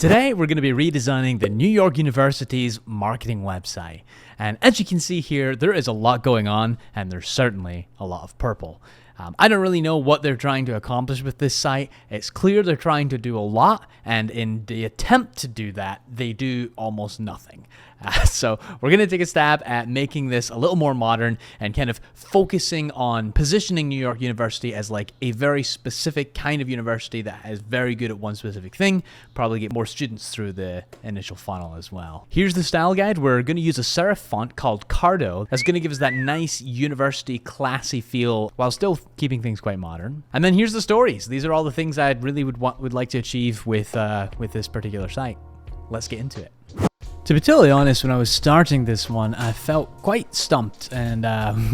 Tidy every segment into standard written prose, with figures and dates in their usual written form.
Today, we're going to be redesigning the New York University's marketing website. And as you can see here, there is a lot going on, and there's certainly a lot of purple. I don't really know what they're trying to accomplish with this site. It's clear they're trying to do a lot, and in the attempt to do that, they do almost nothing. So we're going to take a stab at making this a little more modern and kind of focusing on positioning New York University as like a very specific kind of university that is very good at one specific thing, probably get more students through the initial funnel as well. Here's the style guide. We're going to use a serif font called Cardo. That's going to give us that nice university classy feel while still keeping things quite modern. And then here's the stories. These are all the things I really would like to achieve with this particular site. Let's get into it. To be totally honest, when I was starting this one, I felt quite stumped and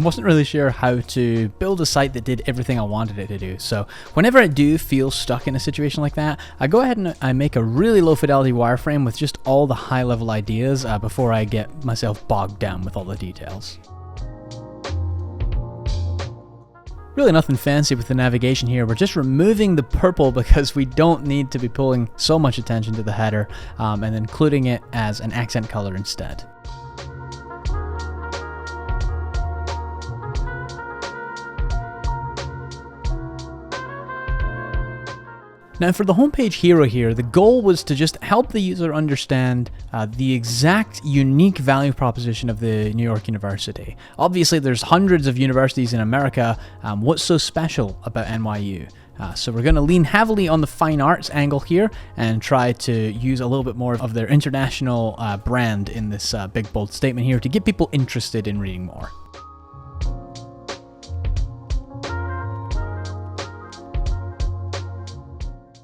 wasn't really sure how to build a site that did everything I wanted it to do. So whenever I do feel stuck in a situation like that, I go ahead and I make a really low fidelity wireframe with just all the high level ideas before I get myself bogged down with all the details. Really nothing fancy with the navigation here. We're just removing the purple because we don't need to be pulling so much attention to the header and including it as an accent color instead. Now for the homepage hero here, the goal was to just help the user understand the exact unique value proposition of the New York University. Obviously there's hundreds of universities in America. What's so special about NYU? So we're going to lean heavily on the fine arts angle here and try to use a little bit more of their international brand in this big bold statement here to get people interested in reading more.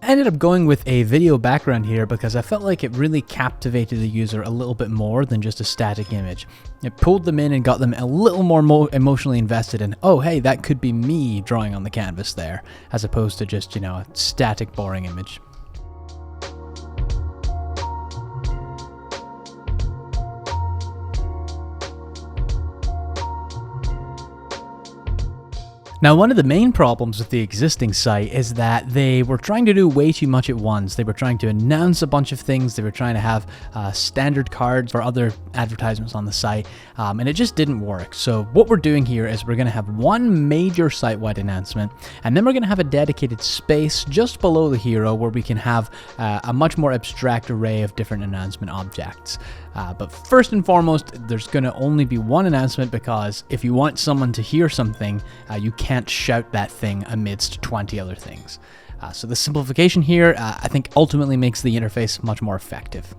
I ended up going with a video background here because I felt like it really captivated the user a little bit more than just a static image. It pulled them in and got them a little more emotionally invested in, oh hey, that could be me drawing on the canvas there, as opposed to just, a static, boring image. Now, one of the main problems with the existing site is that they were trying to do way too much at once. They were trying to announce a bunch of things. They were trying to have standard cards for other advertisements on the site, and it just didn't work. So what we're doing here is we're going to have one major site-wide announcement, and then we're going to have a dedicated space just below the hero where we can have a much more abstract array of different announcement objects. But first and foremost, there's going to only be one announcement because if you want someone to hear something, you can't shout that thing amidst 20 other things. So the simplification here, I think ultimately makes the interface much more effective.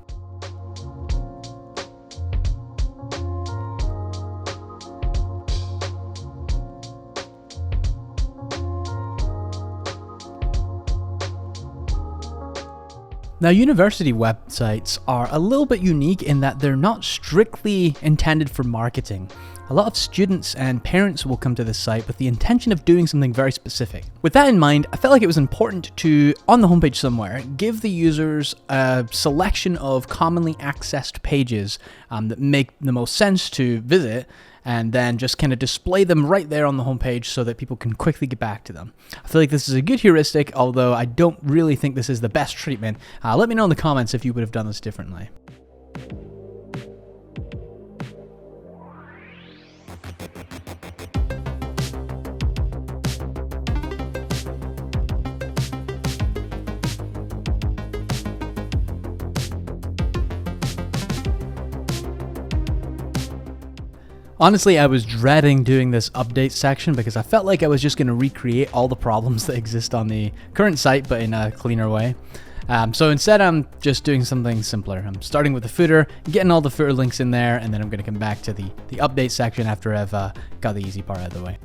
Now, university websites are a little bit unique in that they're not strictly intended for marketing. A lot of students and parents will come to this site with the intention of doing something very specific. With that in mind, I felt like it was important to, on the homepage somewhere, give the users a selection of commonly accessed pages that make the most sense to visit, and then just kind of display them right there on the homepage so that people can quickly get back to them. I feel like this is a good heuristic, although I don't really think this is the best treatment. Let me know in the comments if you would have done this differently. Honestly, I was dreading doing this update section because I felt like I was just going to recreate all the problems that exist on the current site, but in a cleaner way. So instead, I'm just doing something simpler. I'm starting with the footer, getting all the footer links in there, and then I'm going to come back to the update section after I've got the easy part out of the way.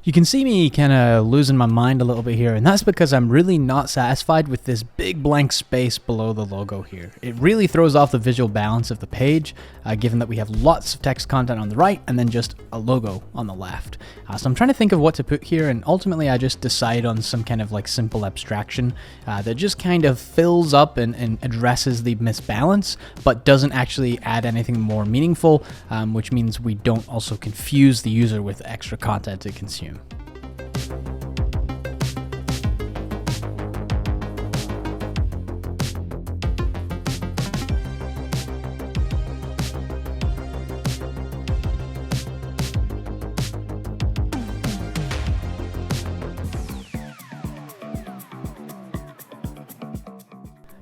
You can see me kind of losing my mind a little bit here, and that's because I'm really not satisfied with this big blank space below the logo here. It really throws off the visual balance of the page, given that we have lots of text content on the right and then just a logo on the left. So I'm trying to think of what to put here, and ultimately I just decide on some kind of like simple abstraction that just kind of fills up and addresses the misbalance, but doesn't actually add anything more meaningful, which means we don't also confuse the user with extra content to consume.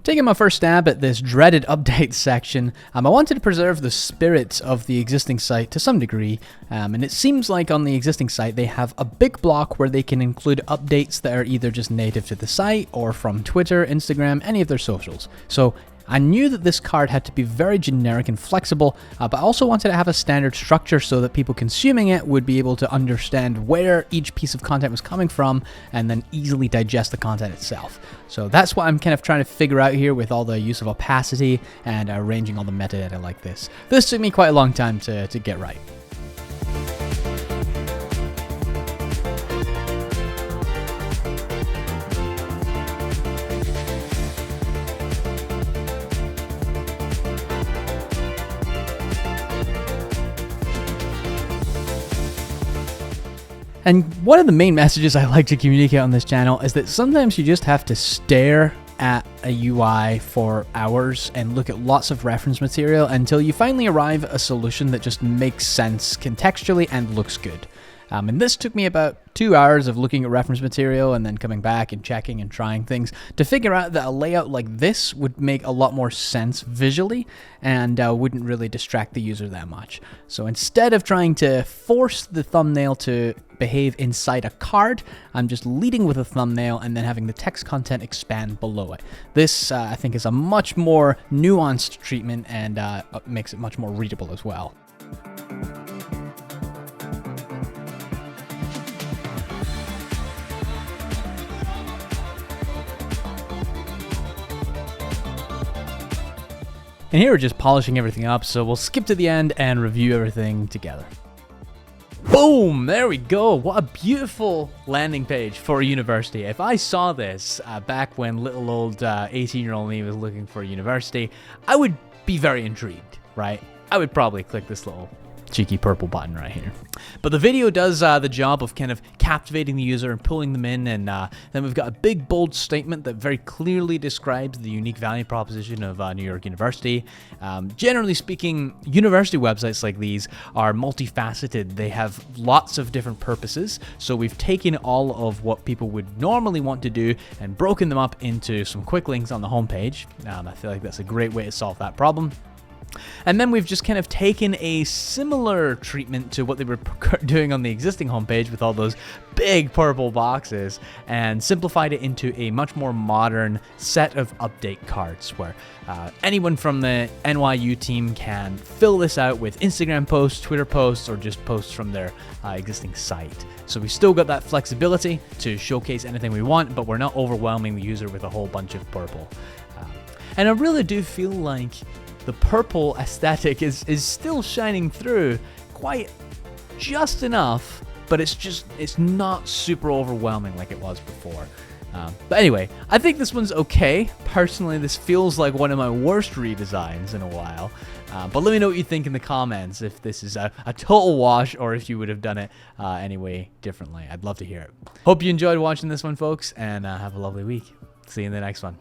Taking my first stab at this dreaded update section, I wanted to preserve the spirit of the existing site to some degree, and it seems like on the existing site they have a big block where they can include updates that are either just native to the site or from Twitter, Instagram, any of their socials. So I knew that this card had to be very generic and flexible, but I also wanted to have a standard structure so that people consuming it would be able to understand where each piece of content was coming from and then easily digest the content itself. So that's what I'm kind of trying to figure out here with all the use of opacity and arranging all the metadata like this. This took me quite a long time to get right. And one of the main messages I like to communicate on this channel is that sometimes you just have to stare at a UI for hours and look at lots of reference material until you finally arrive at a solution that just makes sense contextually and looks good. And this took me about 2 hours of looking at reference material and then coming back and checking and trying things to figure out that a layout like this would make a lot more sense visually and wouldn't really distract the user that much. So instead of trying to force the thumbnail to behave inside a card, I'm just leading with a thumbnail and then having the text content expand below it. This, I think, is a much more nuanced treatment and makes it much more readable as well. And here we're just polishing everything up, so we'll skip to the end and review everything together. Boom! There we go. What a beautiful landing page for a university. If I saw this back when little old 18-year-old me was looking for a university, I would be very intrigued, right? I would probably click this little cheeky purple button right here. But the video does the job of kind of captivating the user and pulling them in, and then we've got a big bold statement that very clearly describes the unique value proposition of New York University. Generally speaking, university websites like these are multifaceted. They have lots of different purposes, so we've taken all of what people would normally want to do and broken them up into some quick links on the homepage. I feel like that's a great way to solve that problem. And then we've just kind of taken a similar treatment to what they were doing on the existing homepage with all those big purple boxes and simplified it into a much more modern set of update cards where anyone from the NYU team can fill this out with Instagram posts, Twitter posts, or just posts from their existing site. So we still got that flexibility to showcase anything we want, but we're not overwhelming the user with a whole bunch of purple. And I really do feel like the purple aesthetic is still shining through quite just enough, but it's not super overwhelming like it was before. But anyway, I think this one's okay. Personally, this feels like one of my worst redesigns in a while. But let me know what you think in the comments, if this is a total wash or if you would have done it anyway differently. I'd love to hear it. Hope you enjoyed watching this one, folks, and have a lovely week. See you in the next one.